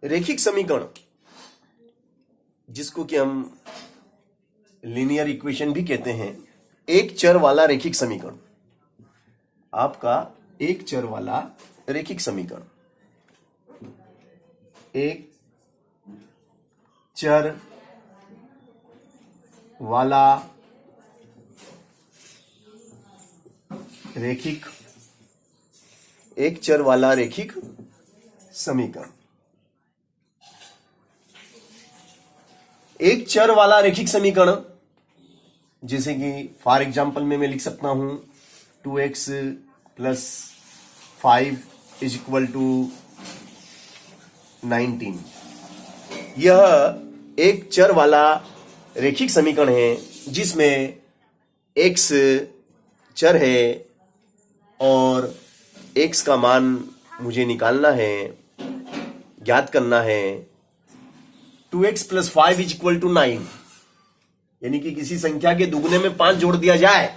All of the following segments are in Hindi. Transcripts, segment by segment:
रेखिक समीकरण, जिसको कि हम लीनियर इक्वेशन भी कहते हैं, एक चर वाला रेखिक समीकरण। आपका एक चर वाला रेखिक समीकरण, एक चर वाला रेखिक, एक चर वाला रेखिक समीकरण। एक चर वाला रेखिक समीकरण जैसे कि फॉर एग्जाम्पल में मैं लिख सकता हूं 2x + 5 = 19। यह एक चर वाला रेखिक समीकरण है जिसमें x चर है और x का मान मुझे निकालना है, ज्ञात करना है। 2x + 5 = 9, यानी कि किसी संख्या के दुगने में 5 जोड़ दिया जाए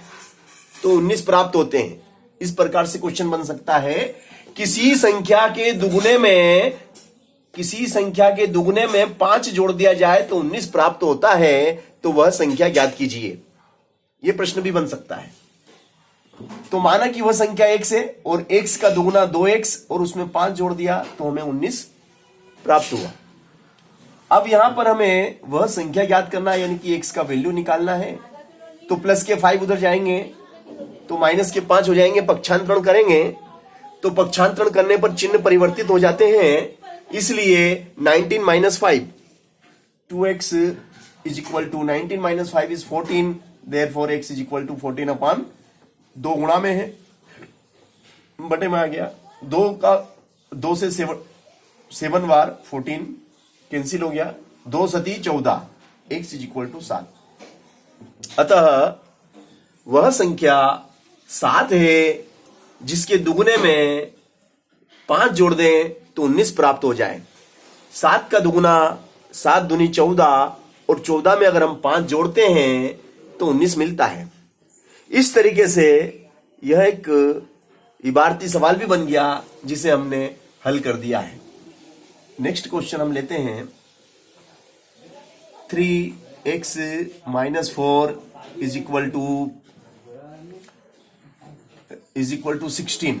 तो 19 प्राप्त होते हैं। इस प्रकार से क्वेश्चन बन सकता है, किसी संख्या के दुगने में 5 जोड़ दिया जाए तो 19 प्राप्त होता है, तो वह संख्या ज्ञात कीजिए। यह प्रश्न भी बन सकता है। तो माना कि वह संख्या x है और x का दुगना 2x और उसमें 5 जोड़ दिया तो हमें 19 प्राप्त हुआ। अब यहां पर हमें वह संख्या ज्ञात करना है, यानी कि x का वैल्यू निकालना है। तो प्लस के 5 उधर जाएंगे तो माइनस के 5 हो जाएंगे। पक्षांतरण करेंगे तो पक्षांतरण करने पर चिन्ह परिवर्तित हो जाते हैं, इसलिए 19 - 5, 2x = 19 - 5 = 14, therefore x = 14 / 2 गुणा में है, बटे में आ गया। 2 से 7 बार 14 कैंसिल हो गया, 2 सती 14, x = 7। अतः वह संख्या 7 है जिसके दुगने में 5 जोड़ दें तो 19 प्राप्त हो जाए। 7 का दुगना 7 दूनी 14 और 14 में अगर हम 5 जोड़ते हैं तो 19 मिलता है। इस तरीके से यह एक इबारती सवाल भी बन गया जिसे हमने हल कर दिया है। नेक्स्ट क्वेश्चन हम लेते हैं 3x - 4 = 16।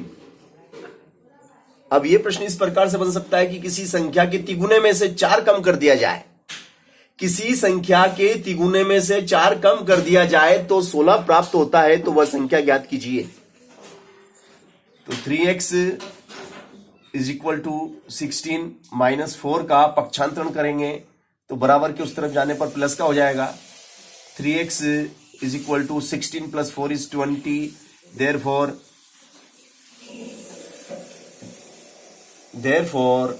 अब यह प्रश्न इस प्रकार से बन सकता है कि किसी संख्या के तिगुने में से 4 कम कर दिया जाए। किसी संख्या के तिगुने में से 4 कम कर दिया जाए तो 16 प्राप्त होता है, तो वह संख्या ज्ञात कीजिए। तो 3x = 16 - 4 का पक्षांतरण करेंगे तो बराबर के उस तरफ जाने पर प्लस का हो जाएगा। 3x = 16 + 4 = 20, therefore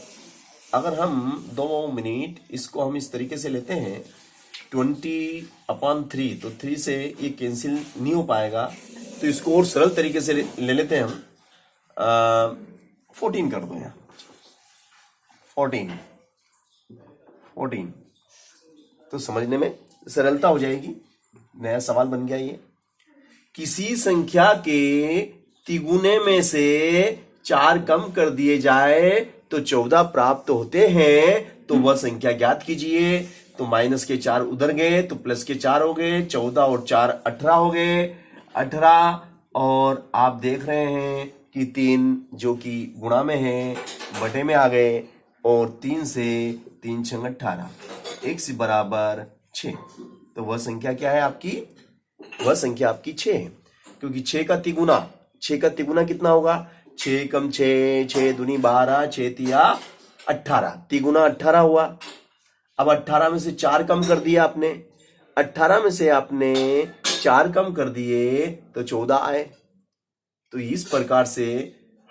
अगर हम 2 मिनट इसको हम इस तरीके से लेते हैं 20/3, तो 3 से ये कैंसिल नहीं हो पाएगा, तो इसको और सरल तरीके से ले लेते हैं हम। 14 कर दो यहाँ, 14 तो समझने में सरलता हो जाएगी। नया सवाल बन गया ये। किसी संख्या के तिगुने में से 4 कम कर दिए जाए तो 14 प्राप्त होते हैं, तो वह संख्या ज्ञात कीजिए। तो माइनस के 4 उधर गए तो प्लस के 4 हो गए, 14 और 4 18 हो गए, 18 और आप देख रहे हैं कि 3 जो कि गुणा में है बटे में आ गए, और 3 से 3 × 18, x = 6। तो वह संख्या क्या है आपकी? वह संख्या आपकी 6 है, क्योंकि 6 का तिगुना कितना होगा? 6 × 6, 6 दूनी 12, 6 तिया 18, तिगुना 18 हुआ। अब 18 में से 4 कम कर दिया आपने, 18 में से आपने 4 कम कर दिए तो 14 आए। तो इस प्रकार से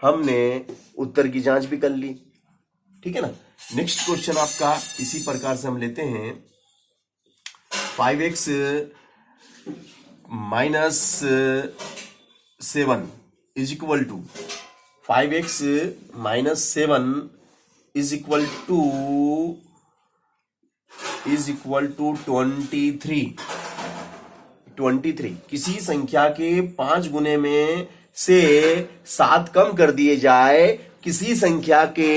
हमने उत्तर की जांच भी कर ली। ठीक है ना। नेक्स्ट क्वेश्चन आपका इसी प्रकार से हम लेते हैं 5x - 7 = 5x - 7 = 23। किसी संख्या के 5 गुने में से 7 कम कर दिए जाए किसी संख्या के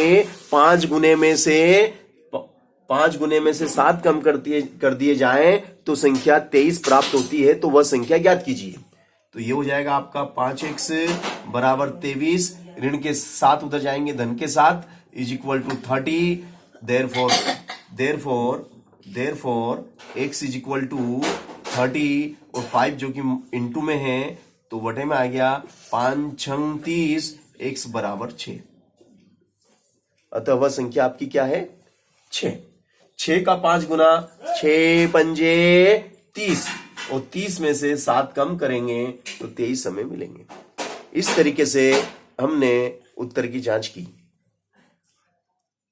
5 गुने में से 7 कम कर दिए जाएं तो संख्या 23 प्राप्त होती है, तो वह संख्या ज्ञात कीजिए। तो ये हो जाएगा आपका 5x बराबर 23, ऋण के 7 उधर जाएंगे धन के 7 is equal to 30। Therefore x is equal to 30 और 5 जो कि इंटू में है तो वटे में आ गया 5 छंग 30, x बराबर 6। अतः वह संख्या आपकी क्या है? 6। 6 का 5 गुना 6 पंजे 30 और 30 में से 7 कम करेंगे तो 23 हमें मिलेंगे। इस तरीके से हमने उत्तर की जांच की।